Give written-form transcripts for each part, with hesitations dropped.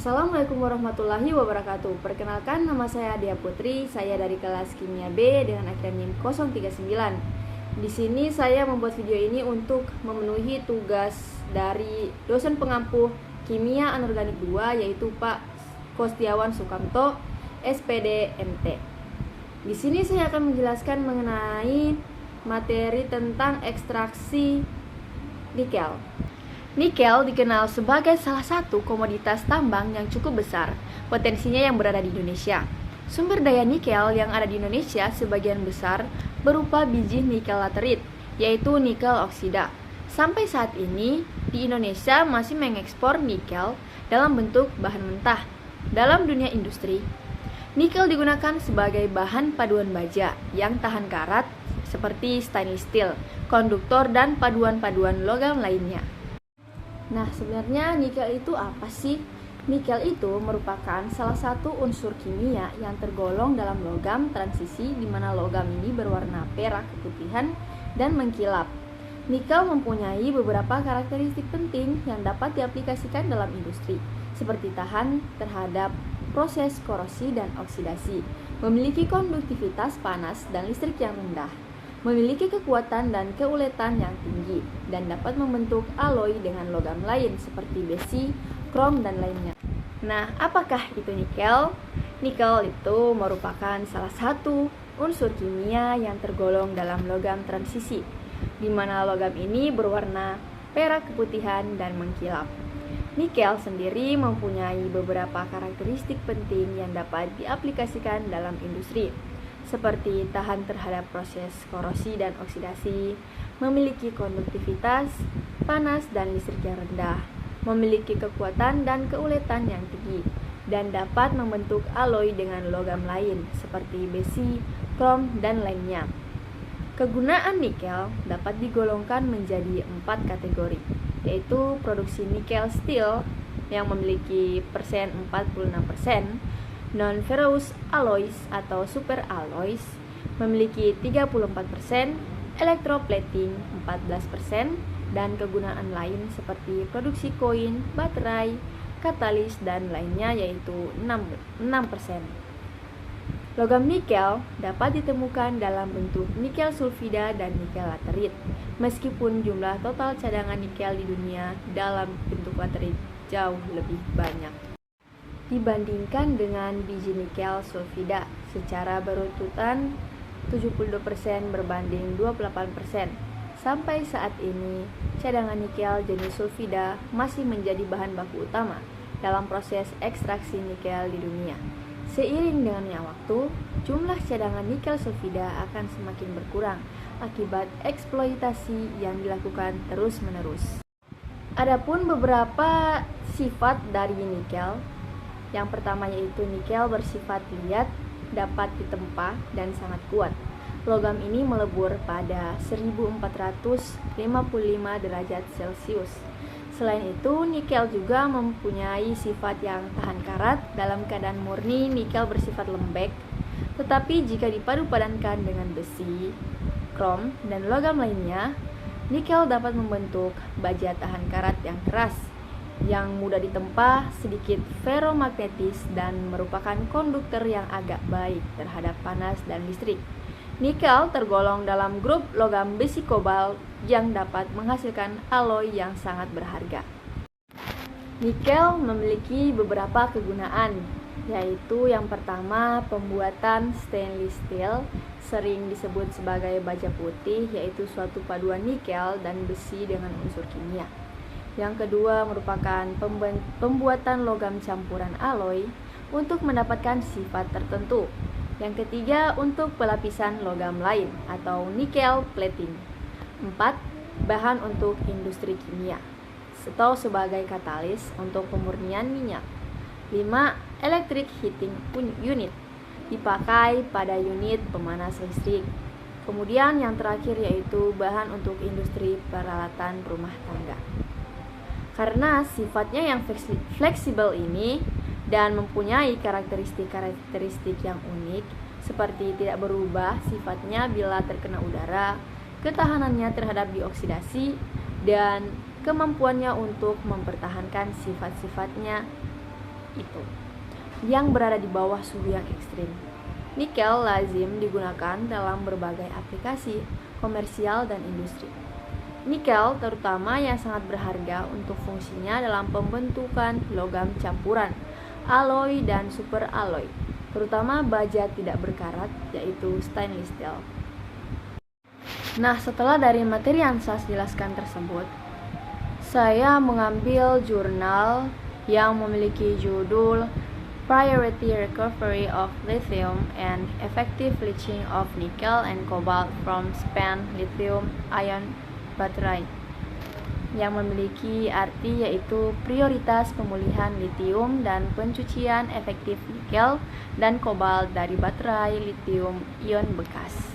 Assalamualaikum warahmatullahi wabarakatuh. Perkenalkan, nama saya Dia Putri. Saya dari kelas Kimia B dengan akronim 039. Di sini saya membuat video ini untuk memenuhi tugas dari dosen pengampu Kimia Anorganik 2, yaitu Pak Kostiawan Sukamto, SPD MT. Di sini saya akan menjelaskan mengenai materi tentang ekstraksi nikel. Nikel dikenal sebagai salah satu komoditas tambang yang cukup besar, potensinya yang berada di Indonesia. Sumber daya nikel yang ada di Indonesia sebagian besar berupa biji nikel laterit, yaitu nikel oksida. Sampai saat ini, di Indonesia masih mengekspor nikel dalam bentuk bahan mentah. Dalam dunia industri, nikel digunakan sebagai bahan paduan baja yang tahan karat seperti stainless steel, konduktor, dan paduan-paduan logam lainnya. Nah, sebenarnya nikel itu apa sih? Nikel itu merupakan salah satu unsur kimia yang tergolong dalam logam transisi, di mana logam ini berwarna perak keputihan dan mengkilap. Nikel mempunyai beberapa karakteristik penting yang dapat diaplikasikan dalam industri, seperti tahan terhadap proses korosi dan oksidasi, memiliki konduktivitas panas dan listrik yang rendah, memiliki kekuatan dan keuletan yang tinggi, dan dapat membentuk alloy dengan logam lain seperti besi, krom, dan lainnya. Nah, apakah itu nikel? Nikel itu merupakan salah satu unsur kimia yang tergolong dalam logam transisi, di mana logam ini berwarna perak keputihan dan mengkilap. Nikel sendiri mempunyai beberapa karakteristik penting yang dapat diaplikasikan dalam industri, seperti tahan terhadap proses korosi dan oksidasi, memiliki konduktivitas, panas dan listrik yang rendah, memiliki kekuatan dan keuletan yang tinggi, dan dapat membentuk alloy dengan logam lain seperti besi, krom, dan lainnya. Kegunaan nikel dapat digolongkan menjadi 4 kategori, yaitu produksi nikel steel yang memiliki persen 46%, non-ferrous alloys atau super alloys memiliki 34%, electroplating 14%, dan kegunaan lain seperti produksi koin, baterai, katalis, dan lainnya yaitu 6%. Logam nikel dapat ditemukan dalam bentuk nikel sulfida dan nikel laterit, meskipun jumlah total cadangan nikel di dunia dalam bentuk laterit jauh lebih banyak dibandingkan dengan biji nikel sulfida. Secara berurutan 72% berbanding 28%. Sampai saat ini, cadangan nikel jenis sulfida masih menjadi bahan baku utama dalam proses ekstraksi nikel di dunia. Seiring dengannya waktu, jumlah cadangan nikel sulfida akan semakin berkurang akibat eksploitasi yang dilakukan terus-menerus. Adapun beberapa sifat dari nikel. Yang pertama yaitu nikel bersifat liat, dapat ditempa, dan sangat kuat. Logam ini melebur pada 1455 derajat Celcius. Selain itu, nikel juga mempunyai sifat yang tahan karat. Dalam keadaan murni, nikel bersifat lembek, tetapi jika dipadu-padankan dengan besi, krom, dan logam lainnya, nikel dapat membentuk baja tahan karat yang keras, yang mudah ditempa, sedikit ferromagnetis, dan merupakan konduktor yang agak baik terhadap panas dan listrik. Nikel tergolong dalam grup logam besi kobalt yang dapat menghasilkan alloy yang sangat berharga. Nikel memiliki beberapa kegunaan, yaitu yang pertama pembuatan stainless steel, sering disebut sebagai baja putih, yaitu suatu paduan nikel dan besi dengan unsur kimia. Yang kedua merupakan pembuatan logam campuran alloy untuk mendapatkan sifat tertentu. Yang ketiga untuk pelapisan logam lain atau nickel plating. 4. Bahan untuk industri kimia atau sebagai katalis untuk pemurnian minyak. 5. Electric heating unit, dipakai pada unit pemanas listrik. Kemudian yang terakhir yaitu bahan untuk industri peralatan rumah tangga. Karena sifatnya yang fleksibel ini dan mempunyai karakteristik yang unik, seperti tidak berubah sifatnya bila terkena udara, ketahanannya terhadap dioksidasi, dan kemampuannya untuk mempertahankan sifat-sifatnya itu, yang berada di bawah suhu yang ekstrim. Nikel lazim digunakan dalam berbagai aplikasi komersial dan industri. Nikel terutama yang sangat berharga untuk fungsinya dalam pembentukan logam campuran, alloy dan superalloy, terutama baja tidak berkarat yaitu stainless steel. Nah, setelah dari materi yang saya jelaskan tersebut, saya mengambil jurnal yang memiliki judul Priority Recovery of Lithium and Effective Leaching of Nickel and Cobalt from Spent Lithium-Ion Battery, yang memiliki arti yaitu prioritas pemulihan litium dan pencucian efektif nikel dan kobalt dari baterai litium-ion bekas.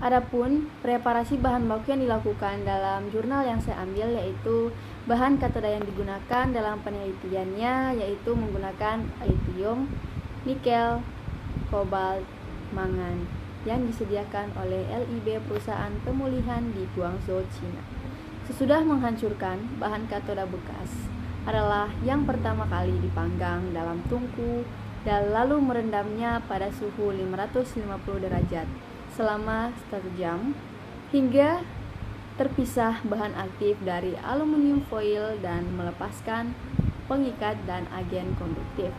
Adapun preparasi bahan baku yang dilakukan dalam jurnal yang saya ambil yaitu bahan katoda yang digunakan dalam penelitiannya yaitu menggunakan litium, nikel, kobalt, mangan yang disediakan oleh LIB perusahaan pemulihan di Guangzhou, Cina. Sesudah menghancurkan bahan katoda bekas adalah yang pertama kali dipanggang dalam tungku dan lalu merendamnya pada suhu 550 derajat selama 1 jam hingga terpisah bahan aktif dari aluminium foil dan melepaskan pengikat dan agen konduktif.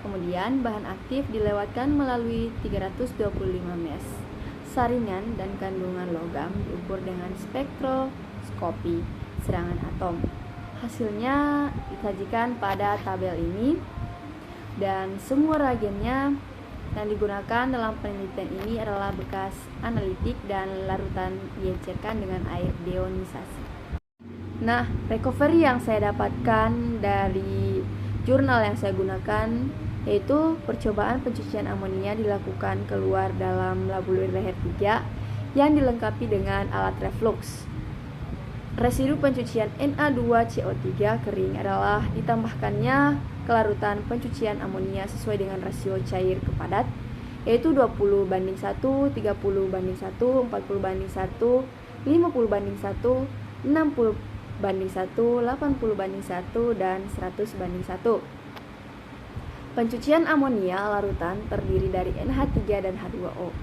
Kemudian bahan aktif dilewatkan melalui 325 mesh saringan dan kandungan logam diukur dengan spektroskopi serangan atom. Hasilnya disajikan pada tabel ini dan semua reagennya yang digunakan dalam penelitian ini adalah bekas analitik dan larutan diencerkan dengan air deionisasi. Nah, recovery yang saya dapatkan dari jurnal yang saya gunakan yaitu percobaan pencucian amonia dilakukan keluar dalam labelur leher 3 yang dilengkapi dengan alat reflux. Residu pencucian Na2CO3 kering adalah ditambahkannya kelarutan pencucian amonia sesuai dengan rasio cair ke padat yaitu 20:1, 30:1, 40:1, 50:1, 60:1, 80:1, dan 100:1. Pencucian amonia larutan terdiri dari NH3 dan H2O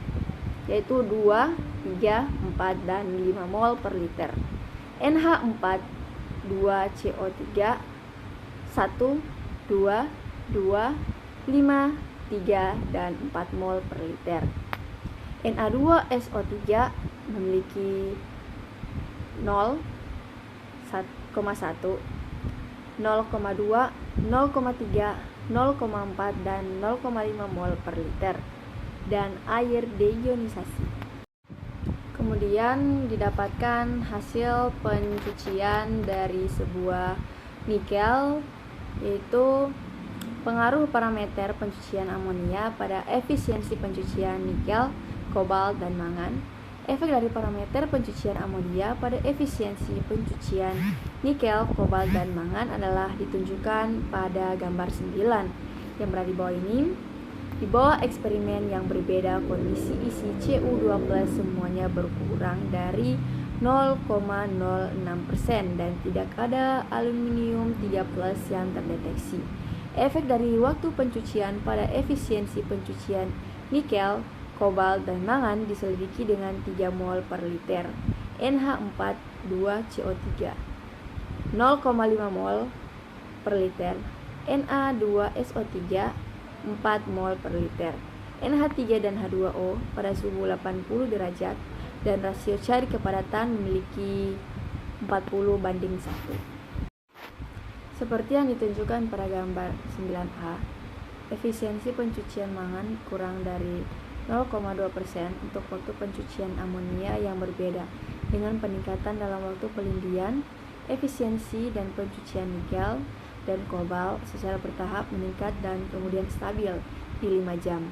yaitu 2, 3, 4, dan 5 mol per liter. NH4 2CO3 1, 2, 2, 5, 3, dan 4 mol per liter. Na2SO3 memiliki 0,1, 0,2, 0,3, 0,4, dan 0,5 mol per liter, dan air deionisasi. Kemudian didapatkan hasil pencucian dari sebuah nikel yaitu pengaruh parameter pencucian amonia pada efisiensi pencucian nikel, kobalt, dan mangan. Efek dari parameter pencucian amonia pada efisiensi pencucian nikel, kobalt, dan mangan adalah ditunjukkan pada gambar 9 yang berada di bawah ini. Di bawah eksperimen yang berbeda, kondisi isi Cu2+ semuanya berkurang dari 0,06% dan tidak ada aluminium 3+ yang terdeteksi. Efek dari waktu pencucian pada efisiensi pencucian nikel, kobalt, dan mangan diselidiki dengan 3 mol per liter NH4 2CO3, 0,5 mol per liter Na2SO3, 4 mol per liter NH3 dan H2O pada suhu 80 derajat dan rasio cair kepadatan memiliki 40:1. Seperti yang ditunjukkan pada gambar 9A, efisiensi pencucian mangan kurang dari 0,2% untuk waktu pencucian amonia yang berbeda dengan peningkatan dalam waktu pelindian, efisiensi dan pencucian nikel dan kobalt secara bertahap meningkat dan kemudian stabil di 5 jam.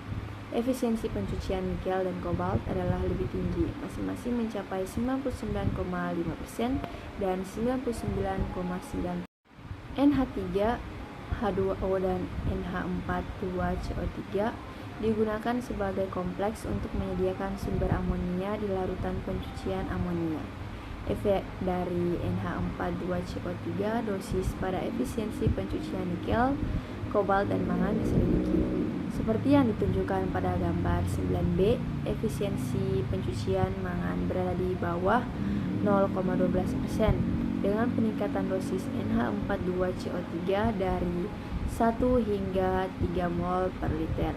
Efisiensi pencucian nikel dan kobalt adalah lebih tinggi, masing-masing mencapai 99,5% dan 99,9%. NH3, H2O, dan NH4 2CO3 digunakan sebagai kompleks untuk menyediakan sumber amonia di larutan pencucian amonia. Efek dari NH4 2CO3 dosis pada efisiensi pencucian nikel, kobalt, dan mangan diselidiki. Seperti yang ditunjukkan pada gambar 9b, efisiensi pencucian mangan berada di bawah 0,12% dengan peningkatan dosis NH42CO3 dari 1 hingga 3 mol per liter.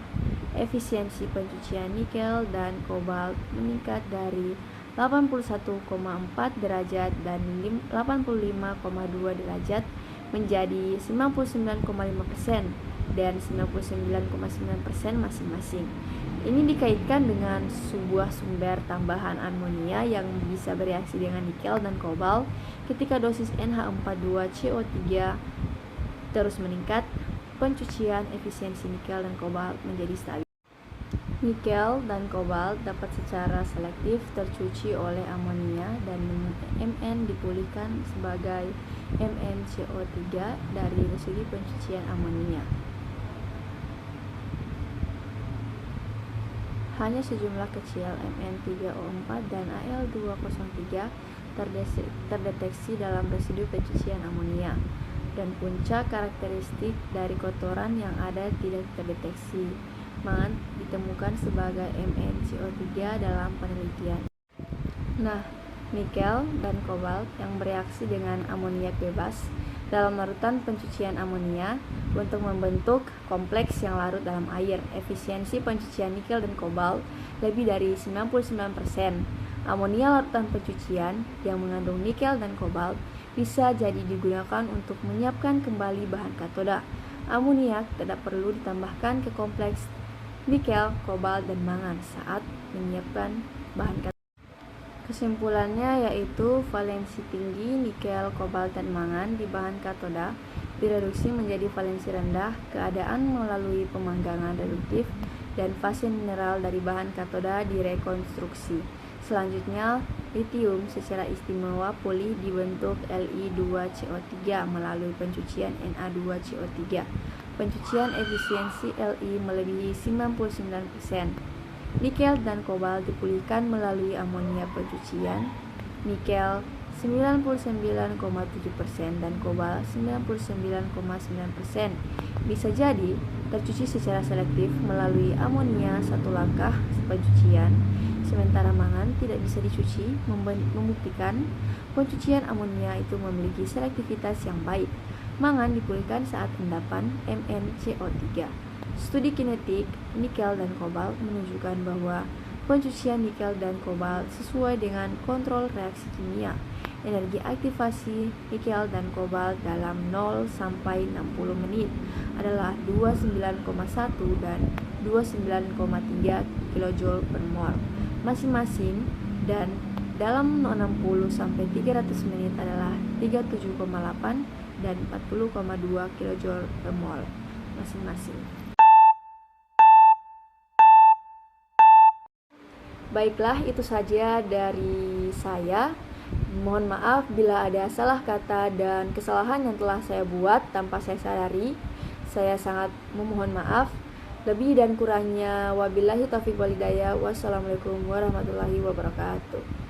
Efisiensi pencucian nikel dan kobalt meningkat dari 81,4 derajat dan 85,2 derajat menjadi 99,5% dan 99,9% masing-masing. Ini dikaitkan dengan sebuah sumber tambahan amonia yang bisa bereaksi dengan nikel dan kobalt. Ketika dosis NH42CO3 terus meningkat, pencucian efisiensi nikel dan kobalt menjadi stabil. Nikel dan kobalt dapat secara selektif tercuci oleh amonia dan Mn dipulihkan sebagai MnCO3 dari residu pencucian amonia. Hanya sejumlah kecil Mn3O4 dan Al2O3 terdeteksi dalam residu pencucian amonia, dan puncak karakteristik dari kotoran yang ada tidak terdeteksi. Mangan ditemukan sebagai MnCO3 dalam penelitian. Nah, nikel dan kobalt yang bereaksi dengan amoniak bebas dalam larutan pencucian amonia untuk membentuk kompleks yang larut dalam air. Efisiensi pencucian nikel dan kobalt lebih dari 99%. Amonia larutan pencucian yang mengandung nikel dan kobalt bisa jadi digunakan untuk menyiapkan kembali bahan katoda. Amoniak tidak perlu ditambahkan ke kompleks nikel, kobalt, dan mangan saat menyiapkan bahan katoda. Kesimpulannya yaitu valensi tinggi nikel, kobalt, dan mangan di bahan katoda direduksi menjadi valensi rendah keadaan melalui pemanggangan reduktif, dan fase mineral dari bahan katoda direkonstruksi. Selanjutnya, litium secara istimewa pulih dibentuk Li2CO3 melalui pencucian Na2CO3. Pencucian efisiensi Li melebihi 99%. Nikel dan kobalt dipulihkan melalui amonia pencucian. Nikel 99,7% dan kobalt 99,9%. Bisa jadi tercuci secara selektif melalui amonia satu langkah pencucian, sementara mangan tidak bisa dicuci, membuktikan pencucian amonia itu memiliki selektivitas yang baik. Mangan dipulihkan saat endapan MnCO3. Studi kinetik nikel dan kobalt menunjukkan bahwa pencucian nikel dan kobalt sesuai dengan kontrol reaksi kimia. Energi aktivasi nikel dan kobalt dalam 0 sampai 60 menit adalah 29,1 dan 29,3 kJ per mol masing-masing, dan dalam 60 sampai 300 menit adalah 37,8 dan 40,2 kJ per mol masing-masing. Baiklah, itu saja dari saya. Mohon maaf bila ada salah kata dan kesalahan yang telah saya buat tanpa saya sadari. Saya sangat memohon maaf. Lebih dan kurangnya wabillahi taufiq wal hidayah. Wassalamualaikum warahmatullahi wabarakatuh.